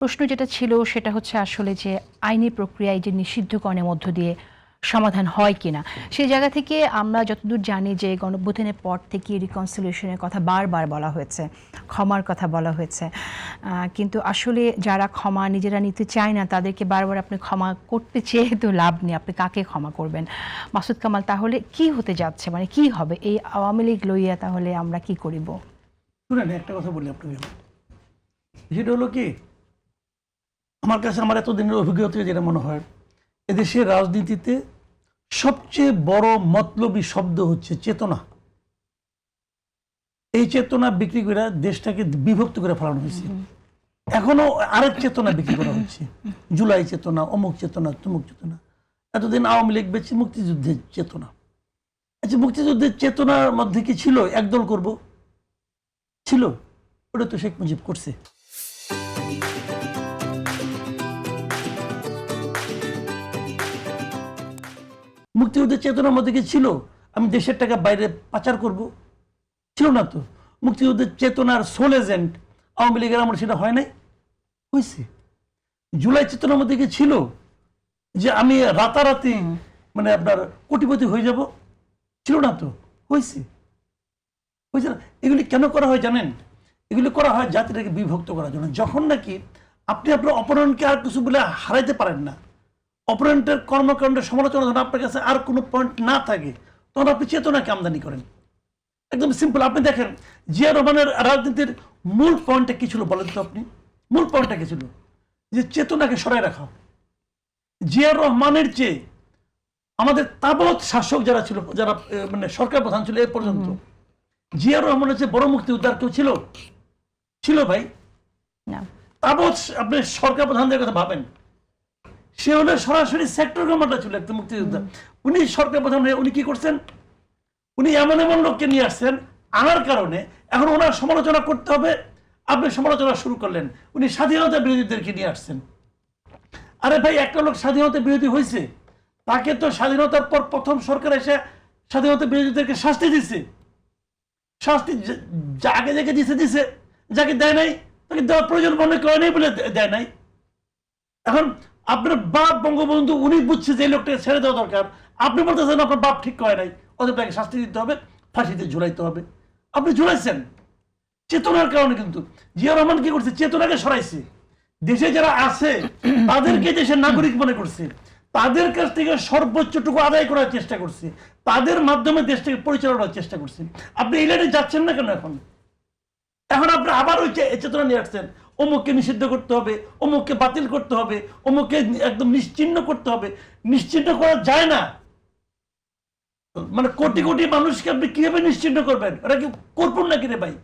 প্রশ্ন যেটা ছিল সেটা হচ্ছে আসলে যে আইনি প্রক্রিয়ায় যে নিষিদ্ধকরণের মধ্য দিয়ে সমাধান হয় কিনা সেই জায়গা থেকে আমরা যতদূর জানি যে গণঅভ্যুত্থানের পর থেকে রিকনসিলিয়েশনের কথা বারবার বলা হয়েছে, ক্ষমার কথা বলা হয়েছে, কিন্তু আসলে যারা ক্ষমা নিজেরা নিতে চায় না তাদেরকে বারবার আপনি ক্ষমা করতে চেয়ে তো লাভ নেই, আপনি কাকে ক্ষমা করবেন? মাসুদ কামাল, তাহলে কি হতে যাচ্ছে, মানে কি হবে এই আওয়ামী লীগ লইয়া? তাহলে আমরা কি করিব? শুনেন, একটা কথা বলি আপনাকে, সেটা হলো কি, আমার কাছে আমার এতদিনের অভিজ্ঞতা থেকে যেটা মনে হয়, এদেশের রাজনীতিতে সবচেয়ে বড় মতলবী শব্দ হচ্ছে চেতনা। এই চেতনা বিক্রি করে দেশটাকে বিভক্ত করে ফেলানো হয়েছে। এখনো আরেক চেতনা বিক্রি করা হচ্ছে, জুলাই চেতনা, অমুক চেতনা, তমুক চেতনা। এতদিন আওয়ামী লীগ বেঁচে মুক্তিযুদ্ধের চেতনা। আচ্ছা, মুক্তিযুদ্ধের চেতনার মধ্যে কি ছিল একদল করব? ছিল? ওটা তো শেখ মুজিব করছে। মুক্তিযুদ্ধের চেতনার মধ্যে কি ছিল আমি দেশের টাকা বাইরে পাচার করব? ছিল না তো। মুক্তিযুদ্ধের চেতনার সোল এজেন্ট আওয়ামী লীগের আমার সেটা হয় নাই? হয়েছে। জুলাই চেতনার মধ্যে কি ছিল যে আমি রাতারাতি মানে আপনার কোটিপতি হয়ে যাব? ছিল না তো। হয়েছে। হয়েছে না? এগুলি কেন করা হয় জানেন? এগুলি করা হয় জাতিটাকে বিভক্ত করার জন্য। যখন নাকি আপনি আপনার অপরাধকে আর কিছু বলে হারাইতে পারেন না, অপরেন্টের কর্মকাণ্ডের সমালোচনা যখন আপনার কাছে আর কোনো পয়েন্ট না থাকে, তখন আপনি চেতনাকে আমদানি করেন। একদম সিম্পল। আপনি দেখেন জিয়া রহমানের রাজনীতির মূল পয়েন্টটা কি ছিল বলেন তো আপনি? মূল পয়েন্টটা কি ছিল? যে চেতনাকে সরাই রাখা। জিয়া রহমানের চেয়ে আমাদের তাবৎ শাসক যারা ছিল, যারা মানে সরকার প্রধান ছিল এ পর্যন্ত, জিয়া রহমানের চেয়ে বড় মুক্তিযোদ্ধা কেউ ছিল? ছিল ভাই? তাবৎ আপনি সরকার প্রধানদের কথা ভাবেন, সে হলে সরাসরি সেক্টর কমান্ডার ছিল একটা মুক্তিযোদ্ধা। উনি সরকার প্রধান হয়ে উনি কি করছেন? উনি এমন এমন লোককে নিয়ে আসছেন, আনার কারণে এখন ওনার সমালোচনা করতে হবে। আপনি সমালোচনা শুরু করলেন, উনি স্বাধীনতা বিরোধীদেরকে নিয়ে আসছেন। আরে ভাই, একটা লোক স্বাধীনতা বিরোধী হয়েছে, তাকে তো স্বাধীনতার পর প্রথম সরকার এসে স্বাধীনতা বিরোধীদেরকে শাস্তি দিচ্ছে। শাস্তি যাকে যাকে দিছে, যাকে দেয় নাই তাকে দেওয়ার প্রয়োজন মনে করে নেই বলে দেয় নাই। এখন আপনার বাপ বঙ্গবন্ধু উনি বুঝছে যে এই লোকটাকে ছেড়ে দেওয়া দরকার, আপনি বলতেছেন আপনার বাপ ঠিক করে নাই, অতএব তাকে শাস্তি দিতে হবে, ফাঁসিতে ঝুলাইতে হবে। আপনি ঝুলাইছেন চেতনার কারণে। কিন্তু জিয়া রহমান কি করছে? চেতনাকে সরাইছে। দেশে যারা আছে তাদেরকে দেশের নাগরিক মনে করছে, তাদের কাছ থেকে সর্বোচ্চটুকু আদায় করার চেষ্টা করছে, তাদের মাধ্যমে দেশটাকে পরিচালনার চেষ্টা করছে। আপনি এই লাইনে যাচ্ছেন না কেন? এখন আপনি আবার ওই চেতনা নিয়ে আসছেন, অমুককে নিষিদ্ধ করতে হবে, অমুককে বাতিল করতে হবে, অমুককে একদম নিশ্চিহ্ন করতে হবে। নিশ্চিহ্ন করা যায় না। মানে কোটি কোটি মানুষকে আপনি কিভাবে নিশ্চিহ্ন করবেন? ওরা কি করবেন নাকি রে ভাই?